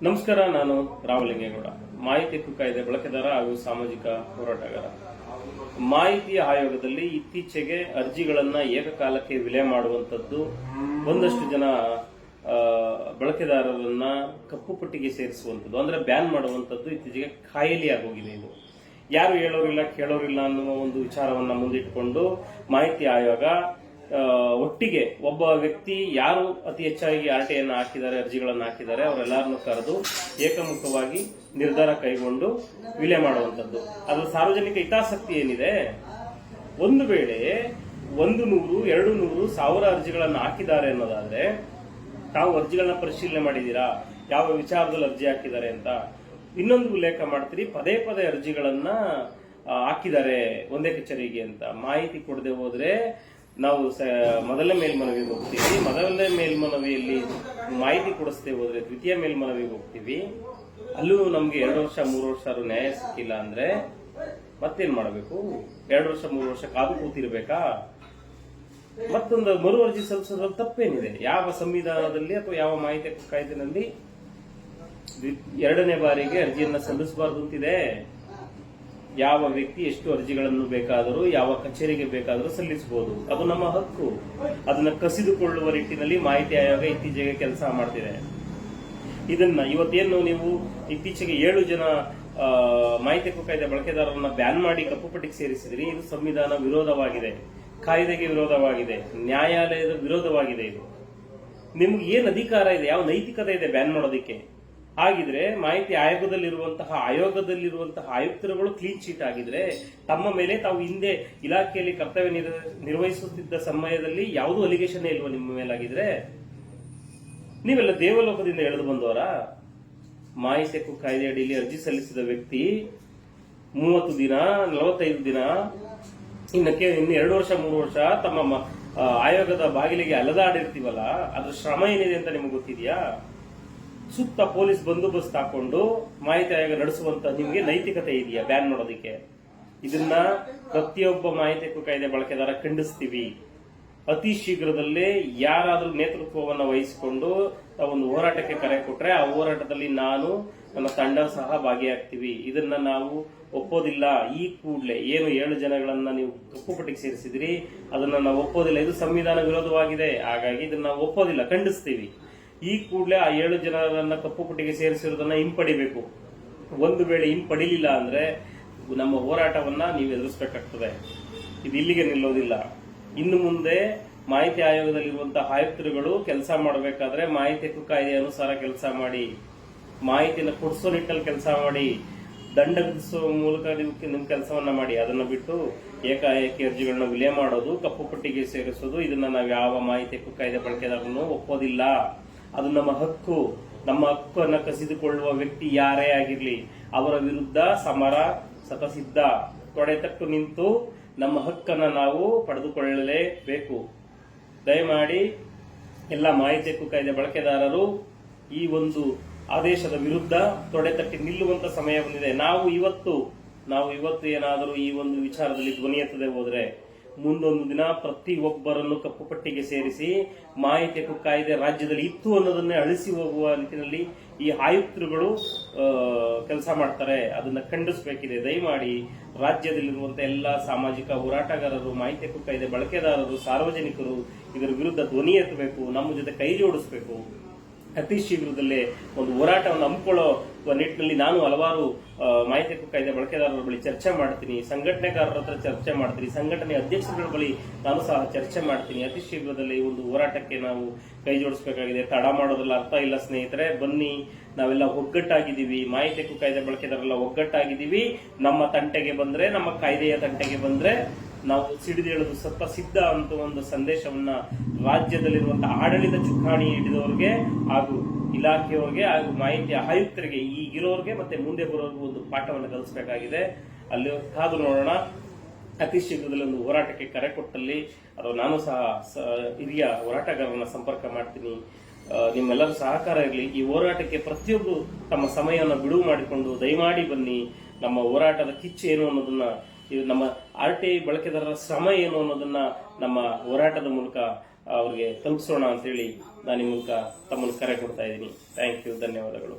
ನಮಸ್ಕಾರ. ನಾನು ರಾಮಲಿಂಗೇಗೌಡ, ಮಾಹಿತಿ ಹಕ್ಕು ಕಾಯ್ದೆ ಬಳಕೆದಾರ ಹಾಗೂ ಸಾಮಾಜಿಕ ಹೋರಾಟಗಾರ. ಮಾಹಿತಿ ಆಯೋಗದಲ್ಲಿ ಇತ್ತೀಚೆಗೆ ಅರ್ಜಿಗಳನ್ನ ಏಕಕಾಲಕ್ಕೆ ವಿಲೆ ಮಾಡುವಂತದ್ದು, ಒಂದಷ್ಟು ಜನ ಬಳಕೆದಾರರನ್ನ ಕಪ್ಪು ಪಟ್ಟಿಗೆ ಸೇರಿಸುವಂತದ್ದು, ಅಂದ್ರೆ ಬ್ಯಾನ್ ಮಾಡುವಂತದ್ದು ಇತ್ತೀಚೆಗೆ ಖಾಯಲಿ ಆಗೋಗಿದೆ. ಇದು ಯಾರು ಹೇಳೋರಿಲ್ಲ ಕೇಳೋರಿಲ್ಲ ಅನ್ನುವ ಒಂದು ವಿಚಾರವನ್ನ ಮುಂದಿಟ್ಟುಕೊಂಡು ಮಾಹಿತಿ ಆಯೋಗ ಒಟ್ಟಿಗೆ ಒಬ್ಬ ವ್ಯಕ್ತಿ ಯಾರು ಅತಿ ಹೆಚ್ಚಾಗಿ ಆರ್ಟಿಯನ್ನು ಹಾಕಿದ್ದಾರೆ, ಅರ್ಜಿಗಳನ್ನು ಹಾಕಿದ್ದಾರೆ, ಅವರೆಲ್ಲರನ್ನು ಕರೆದು ಏಕಮುಖವಾಗಿ ನಿರ್ಧಾರ ಕೈಗೊಂಡು ವಿಲೆ ಮಾಡುವಂತದ್ದು. ಅದು ಸಾರ್ವಜನಿಕ ಹಿತಾಸಕ್ತಿ ಏನಿದೆ, ಒಂದು ವೇಳೆ 100, 200, 1000 ಅರ್ಜಿಗಳನ್ನು ಹಾಕಿದ್ದಾರೆ ಅನ್ನೋದಾದ್ರೆ, ತಾವು ಅರ್ಜಿಗಳನ್ನ ಪರಿಶೀಲನೆ ಮಾಡಿದೀರಾ, ಯಾವ ವಿಚಾರದಲ್ಲಿ ಅರ್ಜಿ ಹಾಕಿದ್ದಾರೆ ಅಂತ ಇನ್ನೊಂದು ಉಲ್ಲೇಖ ಮಾಡ್ತೀರಿ. ಪದೇ ಪದೇ ಅರ್ಜಿಗಳನ್ನ ಹಾಕಿದ್ದಾರೆ ಒಂದೇ ಕಚೇರಿಗೆ ಅಂತ ಮಾಹಿತಿ ಕೊಡದೆ ಹೋದ್ರೆ ನಾವು ಮೊದಲನೇ ಮೇಲ್ಮನವಿಗೆ ಹೋಗ್ತೀವಿ. ಮೊದಲನೇ ಮೇಲ್ಮನವಿಯಲ್ಲಿ ಮಾಹಿತಿ ಕೊಡಿಸದೆ ಹೋದ್ರೆ ದ್ವಿತೀಯ ಮೇಲ್ಮನವಿಗೆ ಹೋಗ್ತೀವಿ. ಅಲ್ಲೂ ನಮ್ಗೆ 2 ವರ್ಷ 3 ವರ್ಷ ನ್ಯಾಯ ಸಿಕ್ಕಿಲ್ಲ ಅಂದ್ರೆ ಮತ್ತೇನ್ ಮಾಡಬೇಕು? 2 ವರ್ಷ 3 ವರ್ಷ ಕಾದು ಕೂತಿರ್ಬೇಕಾ? ಮತ್ತೊಂದು ಮರು ಅರ್ಜಿ ಸಲ್ಲಿಸೋದ್ರಲ್ಲಿ ತಪ್ಪೇನಿದೆ? ಯಾವ ಸಂವಿಧಾನದಲ್ಲಿ ಅಥವಾ ಯಾವ ಮಾಹಿತಿ ಹಕ್ಕು ಕಾಯ್ದೆನಲ್ಲಿ 2ನೇ ಬಾರಿಗೆ ಅರ್ಜಿಯನ್ನ ಸಲ್ಲಿಸಬಾರದು ಅಂತಿದೆ? ಯಾವ ವ್ಯಕ್ತಿ ಎಷ್ಟು ಅರ್ಜಿಗಳನ್ನು ಬೇಕಾದರೂ ಯಾವ ಕಚೇರಿಗೆ ಬೇಕಾದರೂ ಸಲ್ಲಿಸಬಹುದು, ಅದು ನಮ್ಮ ಹಕ್ಕು. ಅದನ್ನ ಕಸಿದುಕೊಳ್ಳುವ ನಿಟ್ಟಿನಲ್ಲಿ ಮಾಹಿತಿ ಆಯೋಗ ಇತ್ತೀಚೆಗೆ ಕೆಲಸ ಮಾಡ್ತಿದೆ. ಇದನ್ನ ಇವತ್ತೇನು ನೀವು ಇತ್ತೀಚೆಗೆ 7 ಜನ ಮಾಹಿತಿ ಹಕ್ಕು ಕಾಯ್ದೆ ಬಳಕೆದಾರರನ್ನ ಬ್ಯಾನ್ ಮಾಡಿ ಕಪ್ಪು ಪಟ್ಟಿಗೆ ಸೇರಿಸಿದ್ರಿ. ಇದು ಸಂವಿಧಾನ ವಿರೋಧವಾಗಿದೆ, ಕಾಯ್ದೆಗೆ ವಿರೋಧವಾಗಿದೆ, ನ್ಯಾಯಾಲಯದ ವಿರೋಧವಾಗಿದೆ. ಇದು ನಿಮ್ಗೆ ಏನ್ ಅಧಿಕಾರ ಇದೆ, ಯಾವ ನೈತಿಕತೆ ಇದೆ ಬ್ಯಾನ್ ಮಾಡೋದಕ್ಕೆ? ಹಾಗಿದ್ರೆ ಮಾಹಿತಿ ಆಯೋಗದಲ್ಲಿರುವಂತಹ ಆಯುಕ್ತರುಗಳು ಕ್ಲೀನ್ ಚೀಟ್ ಆಗಿದ್ರೆ ತಮ್ಮ ಮೇಲೆ ತಾವು ಹಿಂದೆ ಇಲಾಖೆಯಲ್ಲಿ ಕರ್ತವ್ಯ ನಿರ್ವಹಿಸುತ್ತಿದ್ದ ಸಮಯದಲ್ಲಿ ಯಾವುದೂ ಅಲಿಗೇಷನ್ ಇಲ್ವಾ ನಿಮ್ಮ ಮೇಲಾಗಿದ್ರೆ? ನೀವೆಲ್ಲ ದೇವಲೋಕದಿಂದ ಎಳೆದು ಬಂದವರ? ಮಾಹಿತಿ ಹಕ್ಕು ಕಾಯ್ದೆ ಅಡಿಯಲ್ಲಿ ಅರ್ಜಿ ಸಲ್ಲಿಸಿದ ವ್ಯಕ್ತಿ 30 ದಿನ 45 ದಿನ ಇನ್ನು 2 ವರ್ಷ 3 ವರ್ಷ ತಮ್ಮ ಆಯೋಗದ ಬಾಗಿಲಿಗೆ ಅಲದಾಡಿರ್ತೀವಲ್ಲ, ಅದ್ರ ಶ್ರಮ ಏನಿದೆ ಅಂತ ನಿಮ್ಗೆ ಗೊತ್ತಿದೆಯಾ? ಸುತ್ತ ಪೊಲೀಸ್ ಬಂದೋಬಸ್ತ್ ಹಾಕೊಂಡು ಮಾಹಿತಿ ಆಯೋಗ ನಡೆಸುವಂತ ನಿಮ್ಗೆ ನೈತಿಕತೆ ಇದೆಯಾ ಬ್ಯಾನ್ ಮಾಡೋದಕ್ಕೆ? ಇದನ್ನ ಪ್ರತಿಯೊಬ್ಬ ಮಾಹಿತಿ ಹಕ್ಕು ಕಾಯ್ದೆ ಬಳಕೆದಾರ ಖಂಡಿಸ್ತೀವಿ. ಅತಿ ಶೀಘ್ರದಲ್ಲೇ ಯಾರಾದ್ರೂ ನೇತೃತ್ವವನ್ನು ವಹಿಸಿಕೊಂಡು ಒಂದು ಹೋರಾಟಕ್ಕೆ ಕರೆ ಕೊಟ್ರೆ ಆ ಹೋರಾಟದಲ್ಲಿ ನಾನು ನನ್ನ ತಂಡ ಸಹ ಭಾಗಿಯಾಗ್ತೀವಿ. ಇದನ್ನ ನಾವು ಒಪ್ಪೋದಿಲ್ಲ. ಈ ಕೂಡಲೇ ಏನು 7 ಜನಗಳನ್ನ ನೀವು ಕಪ್ಪು ಪಟ್ಟಿಗೆ ಸೇರಿಸಿದ್ರಿ, ಅದನ್ನ ನಾವು ಒಪ್ಪೋದಿಲ್ಲ. ಇದು ಸಂವಿಧಾನ ವಿರೋಧವಾಗಿದೆ. ಹಾಗಾಗಿ ಇದನ್ನ ನಾವು ಒಪ್ಪೋದಿಲ್ಲ, ಖಂಡಿಸ್ತೀವಿ. ಈ ಕೂಡಲೇ ಆ 7 ಜನರನ್ನ ಕಪ್ಪು ಪಟ್ಟಿಗೆ ಸೇರಿಸಿರೋದನ್ನ ಹಿಂಪಡಿಬೇಕು. ಒಂದು ವೇಳೆ ಹಿಂಪಡಿಲಿಲ್ಲ ಅಂದ್ರೆ ನಮ್ಮ ಹೋರಾಟವನ್ನ ನೀವು ಎದುರಿಸಬೇಕಾಗ್ತದೆ. ಇದು ಇಲ್ಲಿಗೆ ನಿಲ್ಲೋದಿಲ್ಲ. ಇನ್ನು ಮುಂದೆ ಮಾಹಿತಿ ಆಯೋಗದಲ್ಲಿರುವಂತಹ ಆಯುಕ್ತರುಗಳು ಕೆಲಸ ಮಾಡಬೇಕಾದ್ರೆ ಮಾಹಿತಿ ಹಕ್ಕು ಕಾಯ್ದೆ ಅನುಸಾರ ಕೆಲಸ ಮಾಡಿ, ಮಾಹಿತಿಯನ್ನು ಕೊಡಿಸೋ ನಿಟ್ಟಲ್ಲಿ ಕೆಲಸ ಮಾಡಿ, ದಂಡ ವಿಧಿಸುವ ಮೂಲಕ ನಿಮ್ ಕೆಲಸವನ್ನ ಮಾಡಿ. ಅದನ್ನ ಬಿಟ್ಟು ಏಕಾಏಕಿ ಅರ್ಜಿಗಳನ್ನ ವಿಲೆ ಮಾಡೋದು, ಕಪ್ಪು ಪಟ್ಟಿಗೆ ಸೇರಿಸೋದು, ಇದನ್ನ ನಾವು ಯಾವ ಮಾಹಿತಿ ಹಕ್ಕು ಕಾಯ್ದೆ ಬಳಕೆದಾರನ್ನು ಒಪ್ಪೋದಿಲ್ಲ. ಅದು ನಮ್ಮ ಹಕ್ಕು. ನಮ್ಮ ಹಕ್ಕನ್ನು ಕಸಿದುಕೊಳ್ಳುವ ವ್ಯಕ್ತಿ ಯಾರೇ ಆಗಿರ್ಲಿ ಅವರ ವಿರುದ್ಧ ಸಮರ ಸತಸಿದ್ಧ. ತೊಡೆತಟ್ಟು ನಿಂತು ನಮ್ಮ ಹಕ್ಕನ್ನು ನಾವು ಪಡೆದುಕೊಳ್ಳಲೇಬೇಕು. ದಯಮಾಡಿ ಎಲ್ಲ ಮಾಹಿತಿ ಹಕ್ಕು ಕಾಯ್ದೆ ಬಳಕೆದಾರರು ಈ ಒಂದು ಆದೇಶದ ವಿರುದ್ಧ ತೊಡೆತಟ್ಟಿ ನಿಲ್ಲುವಂತ ಸಮಯ ಬಂದಿದೆ. ನಾವು ಇವತ್ತು ಏನಾದರೂ ಈ ಒಂದು ವಿಚಾರದಲ್ಲಿ ಧ್ವನಿ ಎತ್ತದೆ ಹೋದ್ರೆ ಮುಂದೊಂದು ದಿನ ಪ್ರತಿಯೊಬ್ಬರನ್ನು ಕಪ್ಪು ಪಟ್ಟಿಗೆ ಸೇರಿಸಿ ಮಾಹಿತಿ ಹಕ್ಕು ಕಾಯ್ದೆ ರಾಜ್ಯದಲ್ಲಿ ಇತ್ತು ಅನ್ನೋದನ್ನೇ ಅಳಿಸಿ ಹೋಗುವ ನಿಟ್ಟಿನಲ್ಲಿ ಈ ಆಯುಕ್ತರುಗಳು ಕೆಲಸ ಮಾಡ್ತಾರೆ. ಅದನ್ನ ಖಂಡಿಸಬೇಕಿದೆ. ದಯಮಾಡಿ ರಾಜ್ಯದಲ್ಲಿರುವಂತಹ ಎಲ್ಲ ಸಾಮಾಜಿಕ ಹೋರಾಟಗಾರರು, ಮಾಹಿತಿ ಹಕ್ಕು ಕಾಯ್ದೆ ಬಳಕೆದಾರರು, ಸಾರ್ವಜನಿಕರು ಇದರ ವಿರುದ್ಧ ಧ್ವನಿ ಎತ್ತಬೇಕು, ನಮ್ಮ ಜೊತೆ ಕೈ ಜೋಡಿಸಬೇಕು. ಅತಿ ಶೀಘ್ರದಲ್ಲೇ ಒಂದು ಹೋರಾಟವನ್ನು ಹಮ್ಮಿಕೊಳ್ಳೋ ನಿಟ್ಟಿನಲ್ಲಿ ನಾನು ಹಲವಾರು ಮಾಹಿತಿ ಹಕ್ಕು ಕಾಯ್ದೆ ಬಳಕೆದಾರರ ಬಳಿ ಚರ್ಚೆ ಮಾಡ್ತೀನಿ, ಸಂಘಟನೆಗಾರರ ಹತ್ರ ಚರ್ಚೆ ಮಾಡ್ತೀನಿ, ಸಂಘಟನೆ ಅಧ್ಯಕ್ಷರುಗಳ ಬಳಿ ನಾನು ಸಹ ಚರ್ಚೆ ಮಾಡ್ತೀನಿ. ಅತಿ ಶೀಘ್ರದಲ್ಲಿ ಈ ಒಂದು ಹೋರಾಟಕ್ಕೆ ನಾವು ಕೈ ಜೋಡಿಸಬೇಕಾಗಿದೆ. ತಡ ಮಾಡೋದ್ರಲ್ಲಿ ಅರ್ಥ ಇಲ್ಲ ಸ್ನೇಹಿತರೆ. ಬನ್ನಿ, ನಾವೆಲ್ಲ ಒಗ್ಗಟ್ಟಾಗಿದ್ದೀವಿ. ಮಾಹಿತಿ ಹಕ್ಕು ಕಾಯ್ದೆ ಬಳಕೆದಾರರೆಲ್ಲ ಒಗ್ಗಟ್ಟಾಗಿದ್ದೀವಿ. ನಮ್ಮ ತಂಟೆಗೆ ಬಂದ್ರೆ, ನಮ್ಮ ಕಾಯ್ದೆಯ ತಂಟೆಗೆ ಬಂದ್ರೆ ನಾವು ಸಿಡಿದೇಳಲು ಸತ್ತ ಸಿದ್ಧ ಅಂತ ಒಂದು ಸಂದೇಶವನ್ನ ರಾಜ್ಯದಲ್ಲಿರುವಂತಹ ಆಡಳಿತ ಚುಕ್ಕಾಣಿ ಹಿಡಿದವರಿಗೆ ಹಾಗೂ ಇಲಾಖೆಯವರಿಗೆ ಹಾಗೂ ಮಾಹಿತಿ ಆಯುಕ್ತರಿಗೆ, ಈಗಿರೋರಿಗೆ ಮತ್ತೆ ಮುಂದೆ ಬರೋರ್ಗೂ ಒಂದು ಪಾಠವನ್ನು ಕಲಿಸಬೇಕಾಗಿದೆ. ಅಲ್ಲಿ ಕಾದು ನೋಡೋಣ. ಅತಿ ಶೀಘ್ರದಲ್ಲಿ ಒಂದು ಹೋರಾಟಕ್ಕೆ ಕರೆ ಕೊಟ್ಟಲ್ಲಿ ಅಥವಾ ನಾನು ಸಹ ಹಿರಿಯ ಹೋರಾಟಗಾರರನ್ನ ಸಂಪರ್ಕ ಮಾಡ್ತೀನಿ. ನಿಮ್ಮೆಲ್ಲರೂ ಸಹಕಾರ ಇರಲಿ. ಈ ಹೋರಾಟಕ್ಕೆ ಪ್ರತಿಯೊಬ್ಬರು ತಮ್ಮ ಸಮಯವನ್ನು ಬಿಡುವು ಮಾಡಿಕೊಂಡು ದಯಮಾಡಿ ಬನ್ನಿ. ನಮ್ಮ ಹೋರಾಟದ ಕಿಚ್ಚು ಏನು ಅನ್ನೋದನ್ನ, ನಮ್ಮ RTI ಬಳಕೆದಾರರ ಶ್ರಮ ಏನು ಅನ್ನೋದನ್ನ ನಮ್ಮ ಹೋರಾಟದ ಮೂಲಕ ಅವರಿಗೆ ತಲುಪಿಸೋಣ ಅಂತೇಳಿ ನಾನು ಈ ಮೂಲಕ ತಮ್ಮನ್ನು ಕರೆ ಕೊಡ್ತಾ ಇದ್ದೀನಿ. ಥ್ಯಾಂಕ್ ಯು, ಧನ್ಯವಾದಗಳು.